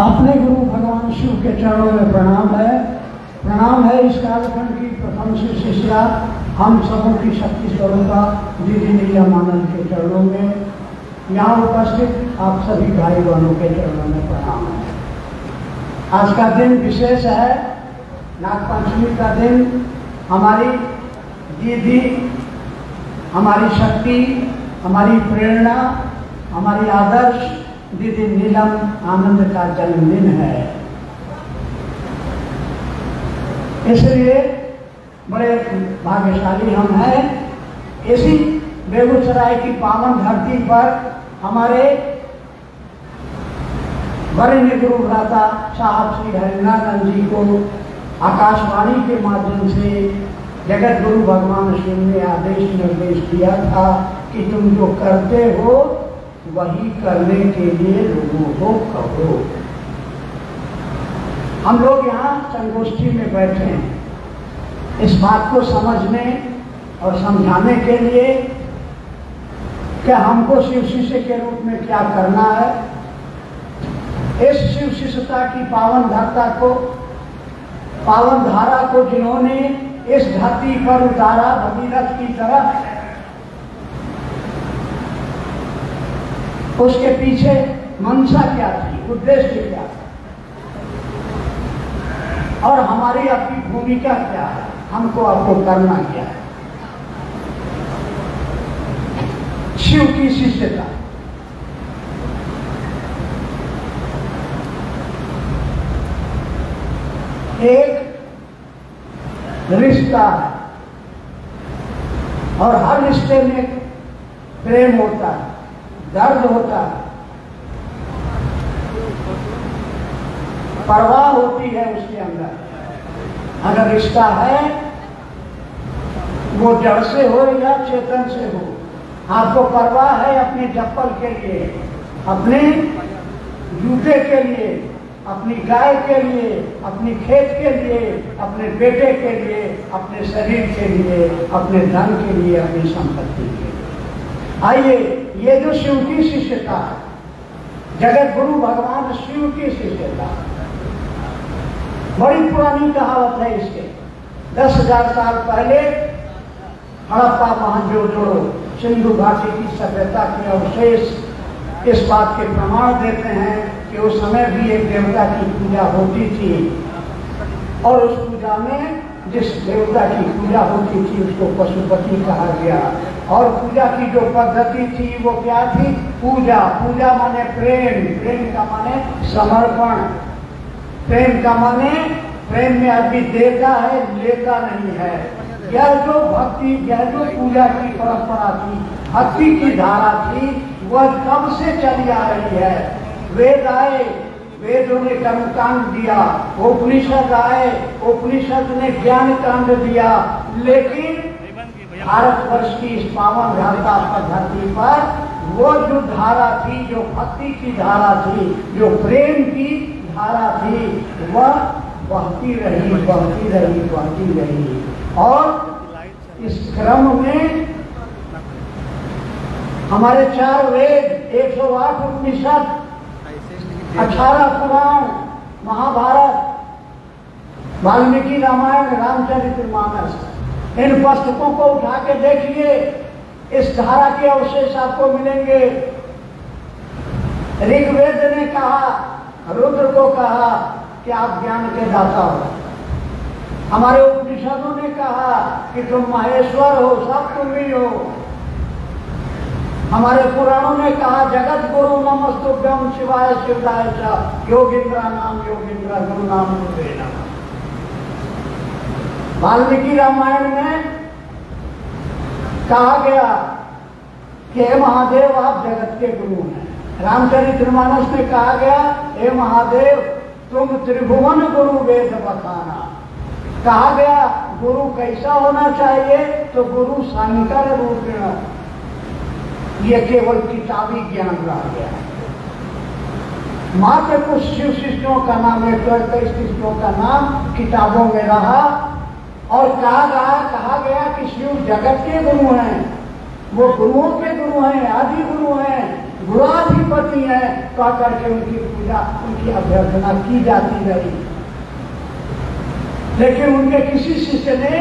अपने गुरु भगवान शिव के चरणों में प्रणाम है। प्रणाम है इस कालखंड की प्रथम से शिष्या हम सबों की शक्ति स्वरूपा दीदी नीलमानंद के चरणों में, यहाँ उपस्थित आप सभी भाई बहनों के चरणों में प्रणाम है। आज का दिन विशेष है, नागपंचमी का दिन। हमारी दीदी, हमारी शक्ति, हमारी प्रेरणा, हमारी आदर्श दीदी नीलम आनंद का जन्मदिन है। इसलिए बड़े भाग्यशाली हम हैं। इसी बेगूसराय की पावन धरती पर हमारे वरेण्य गुरु भ्राता साहब श्री हरिनारायण जी को आकाशवाणी के माध्यम से जगत गुरु भगवान शिव ने आदेश निर्देश दिया था कि तुम जो करते हो वही करने के लिए लोगों को कहो। हम लोग यहाँ संगोष्ठी में बैठे हैं इस बात को समझने और समझाने के लिए कि हमको शिव शिष्य के रूप में क्या करना है। इस शिव शिष्यता की पावन धारा को जिन्होंने इस धरती पर उतारा भगीरथ की तरह, उसके पीछे मंशा क्या थी, उद्देश्य क्या था और हमारी अपनी भूमिका क्या है, हमको आपको करना क्या है। शिव की शिष्यता एक रिश्ता है और हर रिश्ते में प्रेम होता है, दर्द होता है, परवाह होती है उसके अंदर। अगर रिश्ता है वो जड़ से हो या चेतन से हो, आपको परवाह है अपने चप्पल के लिए, अपने जूते के लिए, अपनी गाय के लिए, अपनी खेत के लिए, अपने बेटे के लिए, अपने शरीर के लिए, अपने धन के लिए, अपनी संपत्ति के लिए। आइए, ये जो शिव की शिष्यता है, जगत गुरु भगवान शिव की शिष्यता, बड़ी पुरानी कहावत है। इसके 10,000 साल पहले हड़प्पा मोहनजोदड़ो सिंधु घाटी की सभ्यता के अवशेष इस बात के प्रमाण देते हैं कि उस समय भी एक देवता की पूजा होती थी और उस पूजा में जिस देवता की पूजा होती थी उसको पशुपति कहा गया। और पूजा की जो पद्धति थी वो क्या थी? पूजा। पूजा माने प्रेम, प्रेम का माने समर्पण, प्रेम का माने प्रेम में आदमी देता है, लेता नहीं है। यह जो भक्ति, यह जो पूजा की परंपरा थी, भक्ति की धारा थी, वह कब से चली आ रही है। वेद आए, वेदों ने कर्मकांड दिया, उपनिषद आए, उपनिषद ने ज्ञान कांड दिया, लेकिन भारतवर्ष की इस पावन धरती पर वो जो धारा थी, जो भक्ति की धारा थी, जो प्रेम की धारा थी, वह बहती रही, बहती रही, बहती रही। और इस क्रम में हमारे 4 वेद, 108 उपनिषद, 18 पुराण, महाभारत, वाल्मीकि रामायण, रामचरितमानस, इन पुस्तकों को उठा के देखिए, इस धारा के अवशेष आपको मिलेंगे। ऋग्वेद ने कहा, रुद्र को कहा कि आप ज्ञान के दाता हो। हमारे उपनिषदों ने कहा कि तुम महेश्वर हो, सब तुम ही हो। हमारे पुराणों ने कहा जगत गुरु नमस्तुभ्यं शिवाय शिवदाय च योगींद्रा नाम योगींद्रा गुरु नाम गुरुवे नमः। वाल्मीकि रामायण में कहा गया कि हे महादेव आप जगत के गुरु हैं। रामचरितमानस में कहा गया हे महादेव तुम त्रिभुवन गुरु वेद बखाना। कहा गया गुरु कैसा होना चाहिए? तो गुरु शंकर रूपेण। ये केवल किताबी ज्ञान रह गया। मात्र कुछ शिव शिष्यों का नाम, 121 शिष्यों का नाम किताबों में रहा और कहा गया कि शिव जगत के गुरु हैं, वो गुरुओं के गुरु हैं, आदि गुरु हैं, गुरुआदि पति हैं कह करके उनकी पूजा, उनकी अभ्यर्थना की जाती रही। लेकिन उनके किसी शिष्य ने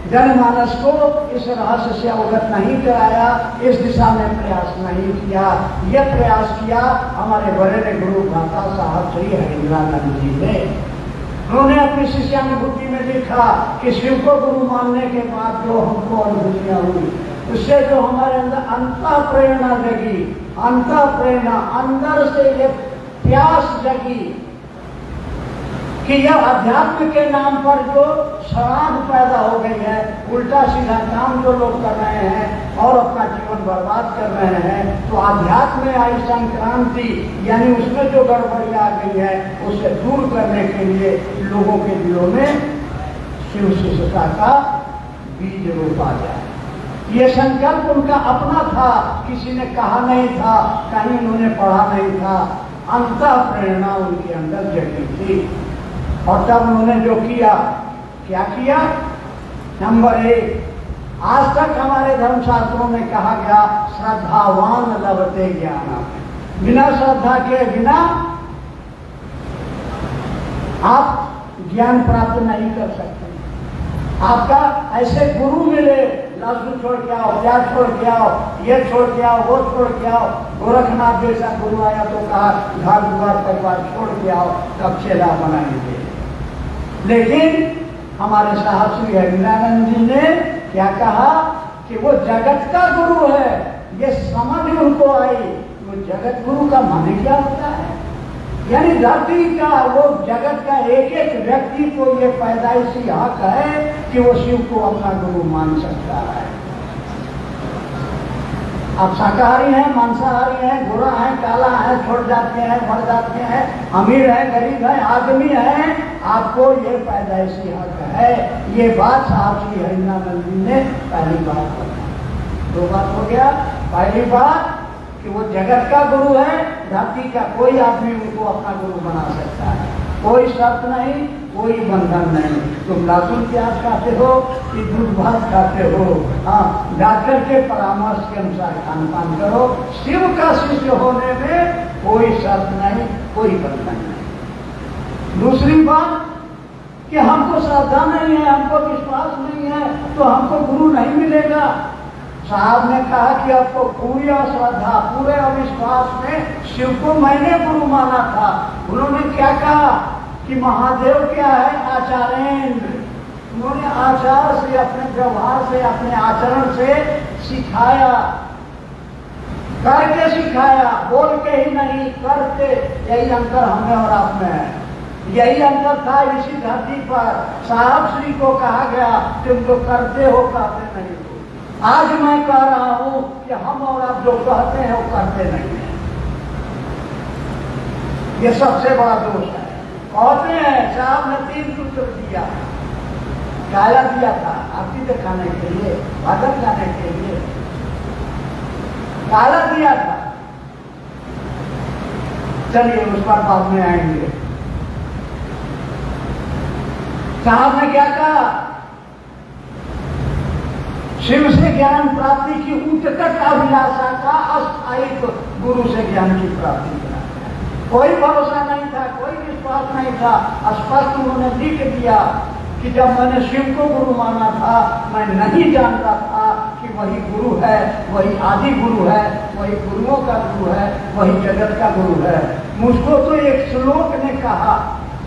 जनमानस को इस रहस्य से अवगत नहीं कराया, इस दिशा में प्रयास नहीं किया। यह प्रयास किया हमारे बड़े गुरु माता साहब श्री हरिंद्रानंद जी ने। उन्होंने अपनी शिष्यानुभूति में लिखा कि शिव को गुरु मानने के बाद जो हमको अनुभूतियां हुई, उससे जो हमारे अंदर अंतर प्रेरणा जगी, अंतर प्रेरणा अंदर से ये प्यास जगी कि यह अध्यात्म के नाम पर जो शराब पैदा हो गई है, उल्टा सीधा काम जो लोग कर रहे हैं और अपना जीवन बर्बाद कर रहे हैं, तो अध्यात्म में आई संक्रांति यानी उसमें जो गड़बड़ी आ गई है उसे दूर करने के लिए लोगों के दिलों में शिव शिष्यता का बीज रोपा जाए। ये संकल्प उनका अपना था, किसी ने कहा नहीं था, कहीं उन्होंने पढ़ा नहीं था, अंतः प्रेरणा उनके अंदर जगी थी। और तब उन्होंने जो किया, क्या किया? नंबर 1, आज तक हमारे धर्मशास्त्रों में कहा गया श्रद्धावान लभते ज्ञान। बिना श्रद्धा के बिना आप ज्ञान प्राप्त नहीं कर सकते। आपका ऐसे गुरु मिले, लहसुन छोड़ के आओ, प्याज छोड़ के आओ, ये छोड़ के आओ, वो छोड़ के आओ। गोरखनाथ जैसा गुरु आया तो कहा घर द्वार परिवार छोड़ के आओ, तब चेला बनाएंगे। लेकिन हमारे साहब श्री हरिंद्रानंद जी ने क्या कहा कि वो जगत का गुरु है। ये समझ उनको आई, वो जगत गुरु का माने क्या होता है, यानी धरती का वो जगत का एक एक व्यक्ति को ये पैदाइशी हक है कि वो शिव को अपना गुरु मान सकता है। आप शाकाहारी हैं, मांसाहारी हैं, गोरा हैं, काला है, छोड़ जाते हैं, बढ़ जाते हैं, अमीर है, गरीब है, आदमी है, आपको ये पैदाइशी हक है। ये बात साहब श्री हरिंद्रानंद जी ने पहली बात बताई। 2 बात हो गया। पहली बात कि वो जगत का गुरु है, धरती का कोई आदमी उनको अपना गुरु बना सकता है, कोई शर्त नहीं, कोई बंधन नहीं। तुम लहसुन प्याज खाते हो कि दूध भात खाते हो, हाँ, डॉक्टर के परामर्श के अनुसार खान पान करो। शिव का शिष्य होने में कोई शर्त नहीं, कोई बंधन नहीं। दूसरी बात कि हमको श्रद्धा नहीं है, हमको विश्वास नहीं है, तो हमको गुरु नहीं मिलेगा। साहब ने कहा कि आपको पूरी अश्रद्धा, पूरे अविश्वास में शिव को मैंने गुरु माना था। उन्होंने क्या कहा कि महादेव क्या है? आचार्येंद्र। उन्होंने आचार से, अपने व्यवहार से, अपने आचरण से सिखाया, करके सिखाया, बोल के ही नहीं, करके। यही अंतर हमें और आप में है, यही अंतर था इसी धरती पर। साहब श्री को कहा गया तुम जो करते हो कहते नहीं हो। आज मैं कह रहा हूं कि हम और आप जो कहते हैं वो करते नहीं हैं। ये सबसे बड़ा दोष है। कहते हैं साहब ने 3 सूत्र दिया, काला दिया था आरती दिखाने के लिए, भजन गाने के लिए, काला दिया था। चलिए उस पर बाद में आएंगे। साहब ने क्या कहा? शिव से ज्ञान प्राप्ति की उच्चतक अभिलाषा का अस्थायित्व गुरु से ज्ञान की प्राप्ति करा। कोई भरोसा नहीं था, कोई विश्वास नहीं था। स्पष्ट उन्होंने लिख दिया कि जब मैंने शिव को गुरु माना था, मैं नहीं जानता था कि वही गुरु है, वही आदि गुरु है, वही गुरुओं का गुरु है, वही जगत का गुरु है। मुझको तो एक श्लोक ने कहा,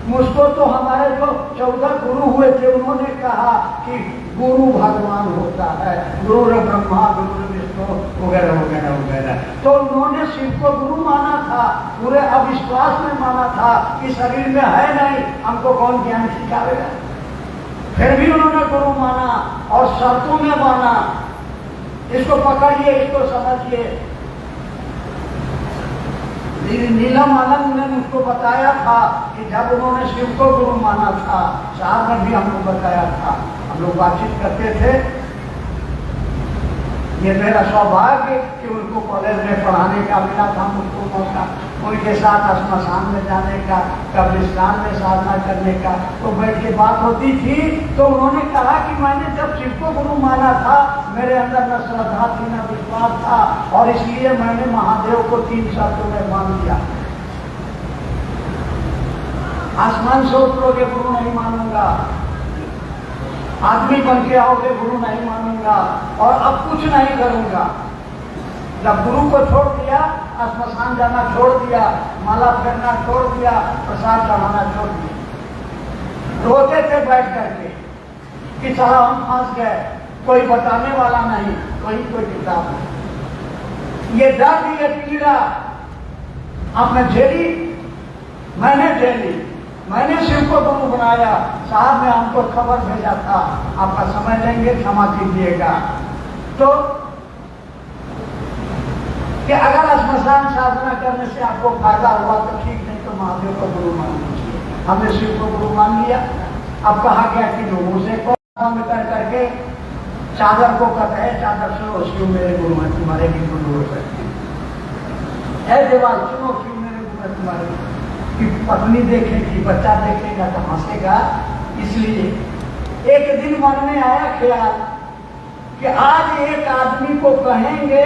मुझको तो हमारे जो 14 गुरु हुए थे उन्होंने कहा कि गुरु भगवान होता है, गुरु ब्रह्मा, गुरु विष्णु वगैरह वगैरह वगैरह। तो उन्होंने शिव को गुरु माना था, पूरे अविश्वास में माना था कि शरीर में है नहीं, हमको कौन ज्ञान सिखाएगा। फिर भी उन्होंने गुरु माना और शर्तों में माना। इसको पकड़िए, इसको समझिए। नीलम आनंद ने मुझको बताया था कि जब उन्होंने शिव को गुरु माना था, साहब ने भी हमको बताया था, हम लोग बातचीत करते थे, ये मेरा सौभाग्य कि उनको कॉलेज में पढ़ाने का मिला था मुझको मौका, उनके साथ श्मशान में जाने का, कब्रिस्तान में साधना करने का। तो बैठ के बात होती थी तो उन्होंने कहा कि मैंने जब शिव को गुरु माना था, मेरे अंदर न श्रद्धा थी न विश्वास था, और इसलिए मैंने महादेव को 3 शब्दों में मान लिया। आसमान से उतरोगे गुरु नहीं मानूंगा, आदमी बन के आओगे गुरु नहीं मानूंगा, और अब कुछ नहीं करूंगा। जब गुरु को छोड़ दिया, श्मशान जाना छोड़ दिया, माला फेरना छोड़ दिया, प्रसाद चढ़ाना छोड़ दिया। रोते थे बैठ करके कि साला हम फंस गए, कोई बताने वाला नहीं, कोई किताब नहीं। ये दर्द, ये पीड़ा आपने झेली, मैंने झेली। मैंने शिव को गुरु बनाया, साहब ने हमको खबर भेजा था, आपका समय लेंगे, क्षमा कीजिएगा। तो कि अगर श्मशान साधना करने से आपको फायदा हुआ तो ठीक, नहीं तो महादेव को गुरु मान लीजिए। हमने शिव को गुरु मान लिया। अब कहा गया कि लोगों से कर करके चादर को कहते हैं, चादर सुनो, शिव मेरे गुरु हैं, तुम्हारे भी गुरु हो सकते हैं। देवाल सुनो, शिव मेरे गुरु हैं, तुम्हारे कि पत्नी देखेगी, बच्चा देखेगा तो हंसेगा। इसलिए एक दिन मन में आया ख्याल कि आज एक आदमी को कहेंगे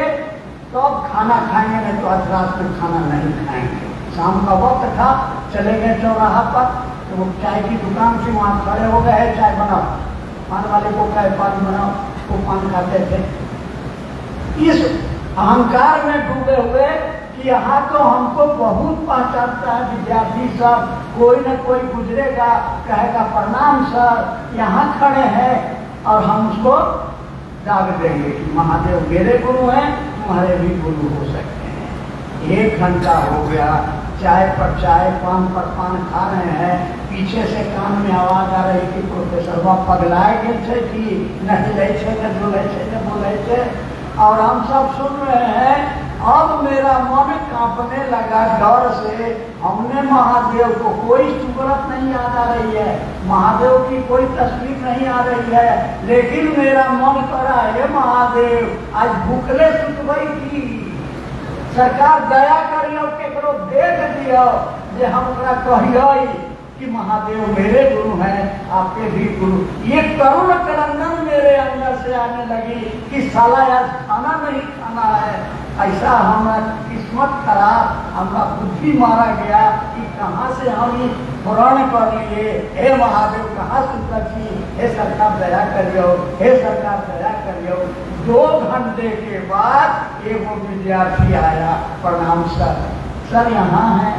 तो अब खाना खाएंगे, नहीं तो आज रात में खाना नहीं खाएंगे। शाम का वक्त था, चले गए चौराहा पर, तो वो चाय की दुकान से वहां खड़े हो गए, चाय बनाओ। पान वाले को कहे पान बनाओ, वो पान खाते थे। इस अहंकार में डूबे हुए कि यहाँ तो हमको बहुत पहचानता है विद्यार्थी सब, कोई न कोई गुजरेगा कहेगा प्रणाम सर, यहाँ खड़े हैं, और हम उसको दाग देंगे कि महादेव मेरे गुरु हैं, तुम्हारे भी गुरु हो सकते हैं। 1 घंटा हो गया, चाय पर चाय, पान पर पान खा रहे हैं। पीछे से कान में आवाज आ रही कि प्रोफेसर वह पगलाए गए कि नहीं ले न बोले न बोले, और हम सब सुन रहे हैं। अब मेरा मन कांपने लगा डर से। हमने महादेव को, कोई सूरत नहीं याद आ रही है, महादेव की कोई तस्वीर नहीं आ रही है, लेकिन मेरा मन करा है महादेव आज भूखले सुतवई की सरकार दया करियो, केकरो देख दियो जे हमरा कहियो कि महादेव मेरे गुरु हैं, आपके भी गुरु। ये करुण क्रंदन मेरे अंदर से आने लगी कि साला आज खाना नहीं खाना है। ऐसा हमारा किस्मत खराब, हमारा बुद्धि मारा गया कि कहाँ से हम ये पुराण कर लिए। हे महादेव कहाँ से रखी, हे सरकार दया करियो, हे सरकार दया करियो। 2 घंटे के बाद एक विद्यार्थी आया, प्रणाम सर, सर यहाँ है।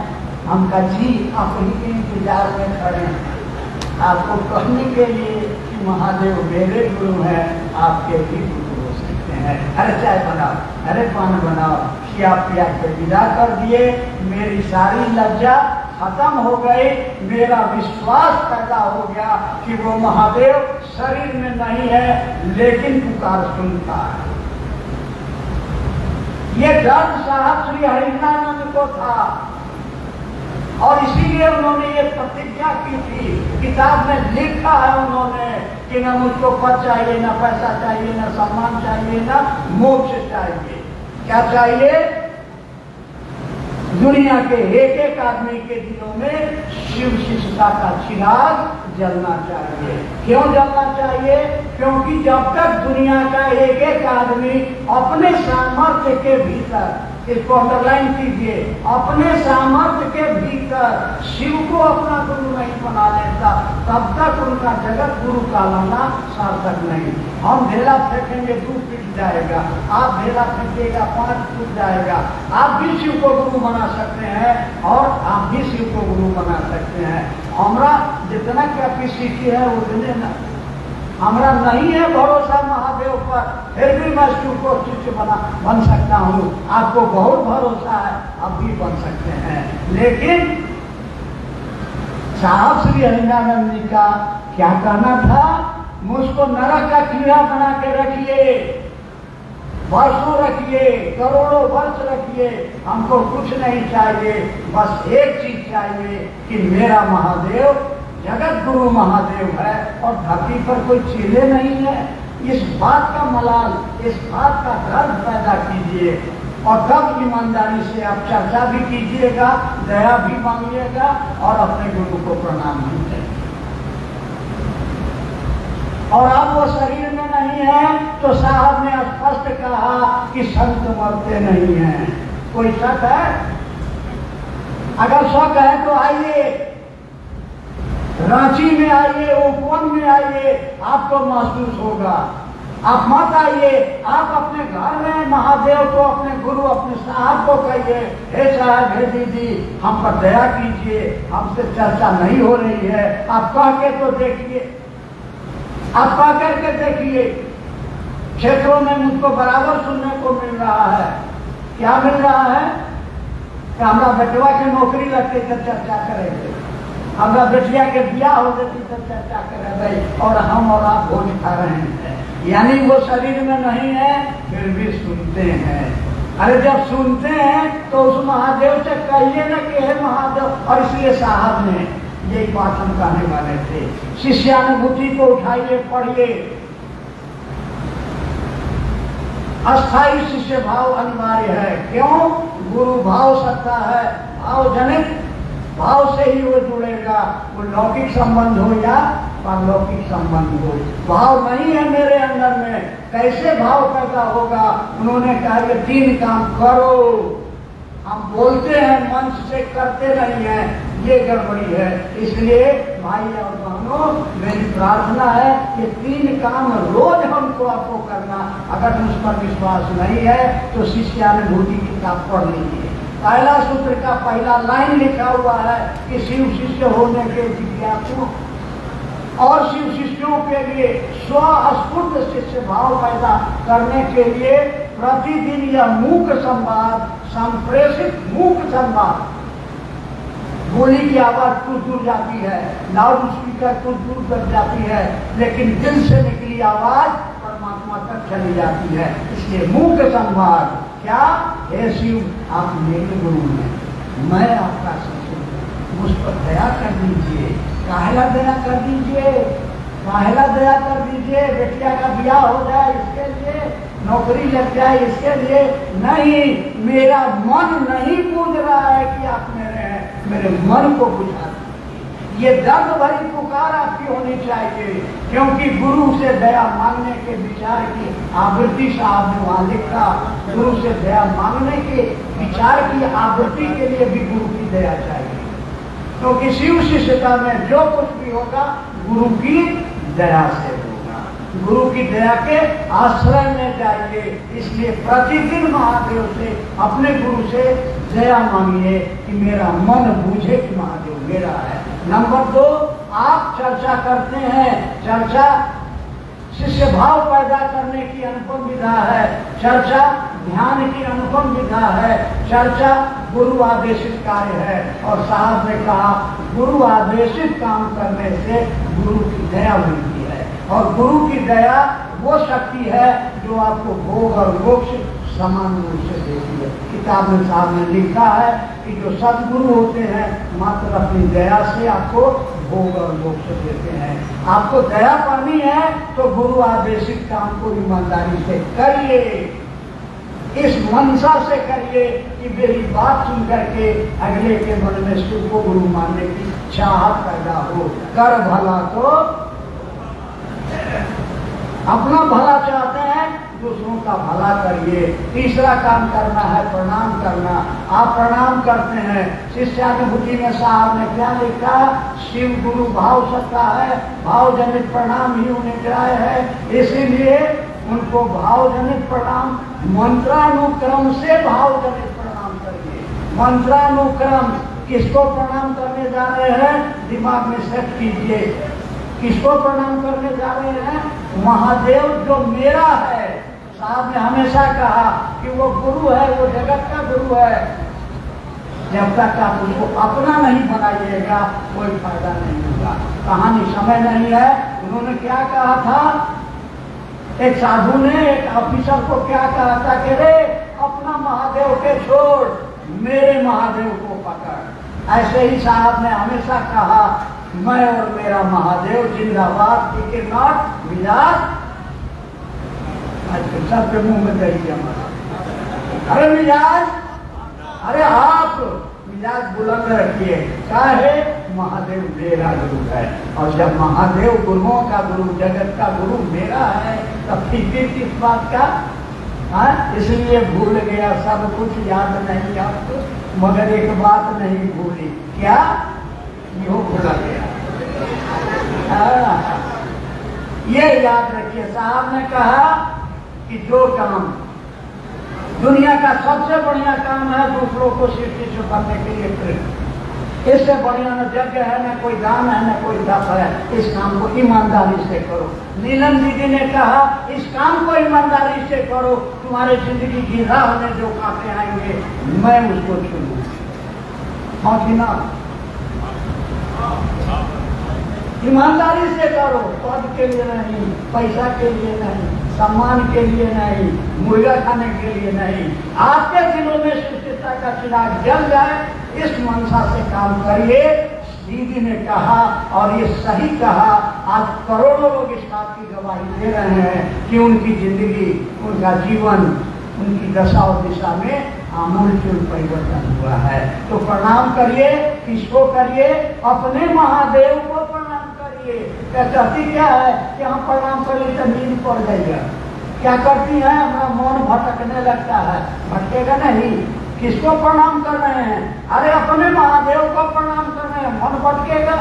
हम कहा जी आप ही के इंतजार में खड़े हैं, आपको कहने के लिए कि महादेव मेरे गुरु हैं, आपके भी गुरु हो सकते हैं। अरे चाय बनाओ, अरे पान बनाओ, खिया पिया के विदा कर दिए। मेरी सारी लज्जा खत्म हो गई, मेरा विश्वास पैदा हो गया कि वो महादेव शरीर में नहीं है लेकिन पुकार सुनता है। ये दर्द साहब श्री हरिनानंद को था, और इसीलिए उन्होंने ये प्रतिज्ञा की थी। किताब में लिखा है उन्होंने कि न मुझको पद चाहिए, न पैसा चाहिए, न सम्मान चाहिए, न मोक्ष चाहिए। क्या चाहिए? दुनिया के एक आदमी के दिलों में शिव शिष्टता का चिराग जलना चाहिए। क्यों जलना चाहिए? क्योंकि जब तक दुनिया का एक आदमी अपने सामर्थ्य के भीतर, इसको अंडरलाइन कीजिए, अपने सामर्थ्य के भीतर शिव को अपना गुरु नहीं बना लेता, तब तक उनका जगत गुरु कहलाना सार्थक नहीं। हम ढेला फेंकेंगे 2 फीट जाएगा, आप ढेला फेंकेगा 5 फीट जाएगा। आप भी शिव को गुरु बना सकते हैं और आप भी शिव को गुरु बना सकते हैं। हमारा जितना कैपेसिटी है उतने ना, हमारा नहीं है भरोसा महादेव पर, फिर भी मैं शिव को शिष्य बन सकता हूँ। आपको बहुत भरोसा है, आप भी बन सकते हैं। लेकिन साहब श्री हरिनानंद जी का क्या कहना था? मुझको नरक का कीड़ा बना के रखिए, वर्षों रखिए, करोड़ों वर्ष रखिए, हमको कुछ नहीं चाहिए, बस एक चीज चाहिए कि मेरा महादेव जगत गुरु महादेव है और धरती पर कोई चेले नहीं है। इस बात का मलाल, इस बात का गर्व पैदा कीजिए और तब ईमानदारी से आप चर्चा भी कीजिएगा, दया भी मांगिएगा और अपने गुरु को प्रणाम भी करिए। और अब वो शरीर में नहीं है तो साहब ने स्पष्ट कहा कि संत मरते नहीं हैं। कोई शक है? अगर शक है तो आइए, रांची में आइए, उपवन में आइए, आपको महसूस होगा। आप मत आइए, आप अपने घर में महादेव को, अपने गुरु, अपने साहब को कहिए, हे साहब, हे दीदी, हम पर दया कीजिए, हमसे चर्चा नहीं हो रही है। आप कह के तो देखिए, आप कह करके देखिए। क्षेत्रों में मुझको बराबर सुनने को मिल रहा है। क्या मिल रहा है? कि हमारा बेटवा के नौकरी लगते तो चर्चा करेंगे, हमारा बेटिया के ब्याह हो जाती तो चर्चा करेंगे, और हम और आप भोज खा रहे हैं। यानी वो शरीर में नहीं है, फिर भी सुनते हैं। अरे जब सुनते हैं तो उस महादेव से कहिए ना कि हे महादेव। और इसलिए साहब ने यही बात हम कहने वाले थे, शिष्यानुभूति को उठाइए, पढ़िए। अस्थायी शिष्य भाव अनिवार्य है। क्यों? गुरु भाव सत्ता है, भाव जनित, भाव से ही वो जुड़ेगा। वो लौकिक संबंध हो या पारलौकिक संबंध हो, भाव नहीं है मेरे अंदर में, कैसे भाव पैदा होगा? उन्होंने कहा ये 3 काम करो। हम बोलते हैं, मंच से करते नहीं हैं, ये गड़बड़ी है। इसलिए भाई और बहनों, मेरी प्रार्थना है कि 3 काम रोज हमको आपको करना। अगर मुझ पर विश्वास नहीं है तो शिष्यानुभूति किताब पढ़ लीजिए। पहला सूत्र का पहला लाइन लिखा हुआ है कि शिव शिष्य होने के जिज्ञासु और शिव शिष्यों के लिए स्वस्फुट शिष्य भाव पैदा करने के लिए प्रतिदिन यह मूक संवाद, संप्रेषित मूक संवाद, बोली की आवाज कुछ दूर जाती है, लाउड स्पीकर कुछ दूर तक जाती है, लेकिन दिल से निकली आवाज परमात्मा तक चली जाती है। इसलिए मूक संवाद। क्या? हे शिव, आप मेरे गुरु हैं, मैं आपका शिष्य हूं, मुझ पर दया कर दीजिए। काहेला दया कर दीजिए, काहेला दया कर दीजिए? बेटिया का ब्याह हो जाए इसके लिए, नौकरी लग जाए इसके लिए नहीं। मेरा मन नहीं पूछ रहा है कि आप मेरे हैं, मेरे मन को बुझा दीजिए। ये दर्द भरी पुकार आपकी होनी चाहिए, क्योंकि गुरु से दया मांगने के विचार की आवृत्ति साहब ने वहां लिखा। गुरु से दया मांगने के विचार की आवृत्ति के लिए भी गुरु की दया चाहिए, क्योंकि शिव शिष्यता में जो कुछ भी होगा गुरु की दया से होगा। गुरु की दया के आश्रय में जाइए। इसलिए प्रतिदिन महादेव से, अपने गुरु से दया मांगिए कि मेरा मन बूझे कि महादेव मेरा है। नंबर 2, आप चर्चा करते हैं, चर्चा शिष्य भाव पैदा करने की अनुपम विधा है, चर्चा ध्यान की अनुपम विधा है, चर्चा गुरु आदेशित कार्य है। और साहब ने कहा गुरु आदेशित काम करने से गुरु की दया मिलती है, और गुरु की दया वो शक्ति है जो आपको भोग और मोक्ष समान रूप से देती है। किताब में साहब ने लिखा है कि जो सदगुरु होते हैं मात्र अपनी दया से आपको भोग और मोक्ष देते हैं। आपको दया करनी है तो गुरु आदेशित काम को ईमानदारी से करिए, इस मनसा से करिए कि मेरी बात सुन करके अगले के मन में शिव को गुरु मानने की चाहत पैदा हो। कर भला तो अपना भला चाहते हैं, दूसरों का भला करिए। तीसरा काम करना है प्रणाम करना। आप प्रणाम करते हैं। शिष्यानुभूति में साहब ने क्या लिखा? शिव गुरु भाव सत्ता है, भाव जनित प्रणाम ही उन्हें ग्राह्य है। इसीलिए उनको भाव जनित प्रणाम, मंत्रानुक्रम से भाव जनित प्रणाम करिए। मंत्रानुक्रम, किसको प्रणाम करने जा रहे हैं? दिमाग में सेट कीजिए, किसको प्रणाम करने जा रहे हैं? महादेव जो मेरा है। साहब ने हमेशा कहा कि वो गुरु है, वो जगत का गुरु है। जब तक आप उसको अपना नहीं बनाइएगा कोई फायदा नहीं होगा। कहानी समय नहीं है। उन्होंने क्या कहा था? एक साधु ने एक ऑफिसर को क्या कहा था कि रे अपना महादेव के छोड़, मेरे महादेव को पकड़। ऐसे ही साहब ने हमेशा कहा मैं और मेरा महादेव जिंदाबाद, टिके नॉट विराट। आजकल सबके मुंह में दही जमा। अरे मिजाज, अरे आप मिजाज बुलंद रखिए। क्या है? महादेव मेरा गुरु है, और जब महादेव गुरुओं का गुरु, जगत का गुरु मेरा है, तब फिक्र किस बात का? हाँ, इसलिए भूल गया सब कुछ, याद नहीं आपको, मगर एक बात नहीं भूली। क्या? यो भूला गया। ये याद रखिए। साहब ने कहा कि जो काम दुनिया का सबसे बढ़िया काम है दूसरों को सृष्टि से करने के लिए प्रेरित, इससे बढ़िया न यज्ञ है, न कोई दान है, न कोई तप है। इस काम को ईमानदारी से करो। नीलम दीदी ने कहा इस काम को ईमानदारी से करो, तुम्हारे जिंदगी की राह में जो कांटे आएंगे मैं उसको चुनूं। हाँ कि ना? ईमानदारी से करो, पद के लिए नहीं, पैसा के लिए नहीं, सम्मान के लिए नहीं, मुर्गा खाने के लिए नहीं। आपके दिलों में सृष्टिता का चिराग जल जाए, इस मनसा से काम करिए। दीदी ने कहा, और ये सही कहा, आज करोड़ों लोग इस बात की गवाही दे रहे हैं कि उनकी जिंदगी, उनका जीवन, उनकी दशा और दिशा में आमूलचूल परिवर्तन हुआ है। तो प्रणाम करिए। किसको करिए? अपने महादेव को प्रणाम करिए। कहती क्या है कि हम प्रणाम करिए तो नींद पड़ जाएगा। क्या करती है? हमारा मन भटकने लगता है। भटकेगा नहीं। किसको प्रणाम कर रहे हैं? अरे अपने महादेव को प्रणाम कर रहे हैं। मन भटकेगा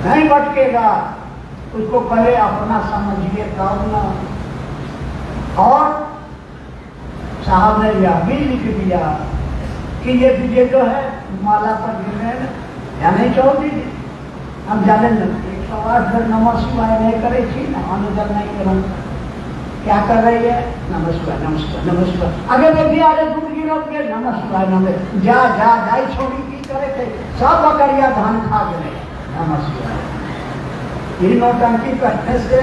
नहीं? भटकेगा। उसको पहले अपना समझिए तब ना। और साहब ने यह भी लिख दिया कि ये जो है माला पर गिरे या नहीं चौथी, हम जाने 108 नमः शिवाय नहीं करे थी ना, अनुजन नहीं कर। क्या कर रही है? नमः शिवाय, नमः शिवाय, नमः शिवाय। आगे देखिए, आगे दूध गिरोगे, नमः शिवाय, नमः। जा जा जाई छोड़ी की करे थे, सब बकरिया धान खा गए। नमः शिवाय। ये नौटंकी करने से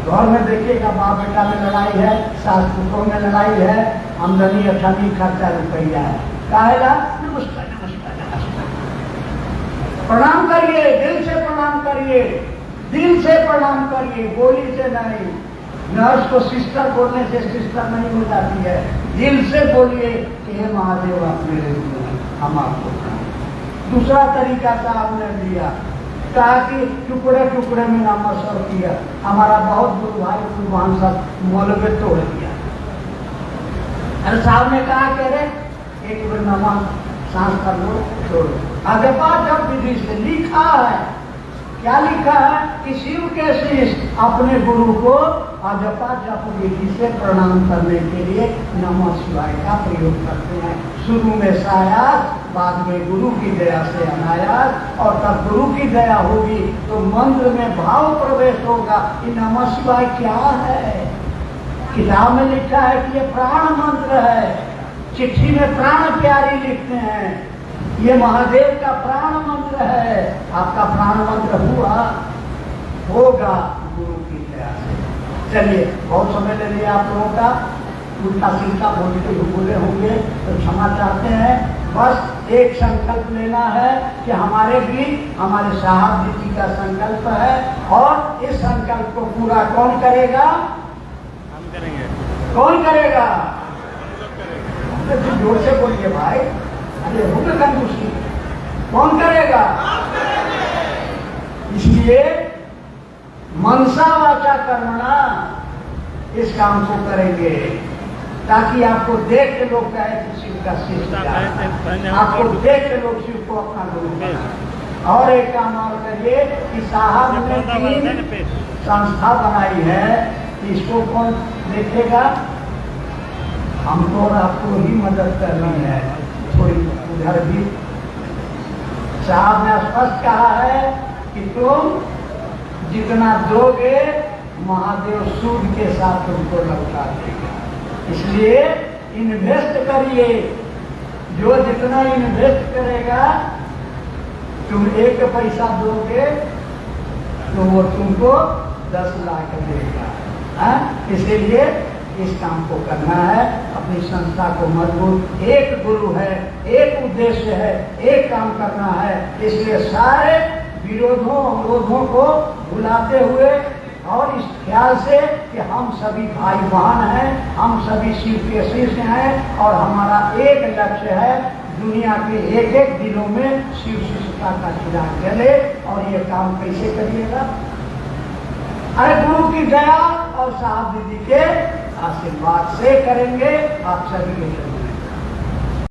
घर में देखिएगा, बाप बेटा में लड़ाई है, सास पुत्रों में लड़ाई है, आमदनी अठानी खर्चा रुपया है। काहेला? नमस्कार, नमस्कार, नमस्कार। प्रणाम करिए, दिल से प्रणाम करिए, दिल से प्रणाम करिए, बोली से नहीं। नर्स को सिस्टर बोलने से सिस्टर नहीं हो जाती है। दिल से बोलिए कि हे महादेव आप मेरे गुरु हैं, हम आपको प्रणाम। दूसरा तरीका साहब ने दिया, कहा कि टुकड़े टुकड़े में नमस्कार किया। हमारा बहुत गुरु भाई कुर्बान सब मौलवे तोड़ दिया। अरे साहब ने कहा कह रहे एक बार नमः सांस कर लो, छोड़ो। अजपा जप विधि से लिखा है। क्या लिखा है? कि शिव के शिष्य अपने गुरु को अजपा जप विधि से प्रणाम करने के लिए नमः शिवाय का प्रयोग करते हैं। शुरू में सायास, बाद में गुरु की दया से अनायास, और तब गुरु की दया होगी तो मंत्र में भाव प्रवेश होगा। ये नमः शिवाय क्या है? किताब में लिखा है कि ये प्राण मंत्र है। चिट्ठी में प्राण प्यारी लिखते हैं। ये महादेव का प्राण मंत्र है। आपका प्राण मंत्र हुआ होगा गुरु की दया से। चलिए, बहुत समय ले लिया आप लोगों का, उल्टा सीधा बोलते बोले होंगे तो क्षमा चाहते हैं। बस एक संकल्प लेना है कि हमारे भी हमारे साहब जी का संकल्प है, और इस संकल्प को पूरा कौन करेगा? हम करेंगे। कौन करेगा? जोर से बोलिए भाई। अरे होगा कंजूसी। कौन करेगा? इसलिए मनसा वाचा कर्मणा इस काम को करेंगे, ताकि आपको देख के लोग कहे कि शिव का शिष्य, आपको देख के लोग शिव को अपना गुरु बनाए। और एक काम और करिए कि साहब ने 3 संस्था बनाई है, इसको कौन देखेगा? हमको और आपको ही मदद करनी है। थोड़ी उधर भी साहब ने स्पष्ट कहा है कि तुम जितना दोगे महादेव सूद के साथ तुमको लौटा देगा। इसलिए इन्वेस्ट करिए। जो जितना इन्वेस्ट करेगा, तुम 1 पैसा दोगे तो वो तुमको 10 लाख देगा। इसीलिए इस काम को करना है। अपनी संस्था को मजबूत, एक गुरु है, एक उद्देश्य है, एक काम करना है। इसलिए सारे विरोधों अवरोधों को भुलाते हुए और इस ख्याल से कि हम सभी भाई बहन हैं, हम सभी शिव के शिष्य हैं और हमारा एक लक्ष्य है, दुनिया के एक एक दिलों में शिव शिष्यता का चिराग जले। और ये काम कैसे करिएगा? अरे गुरु की दया और साहब दीदी के आशीर्वाद से करेंगे। आप सभी के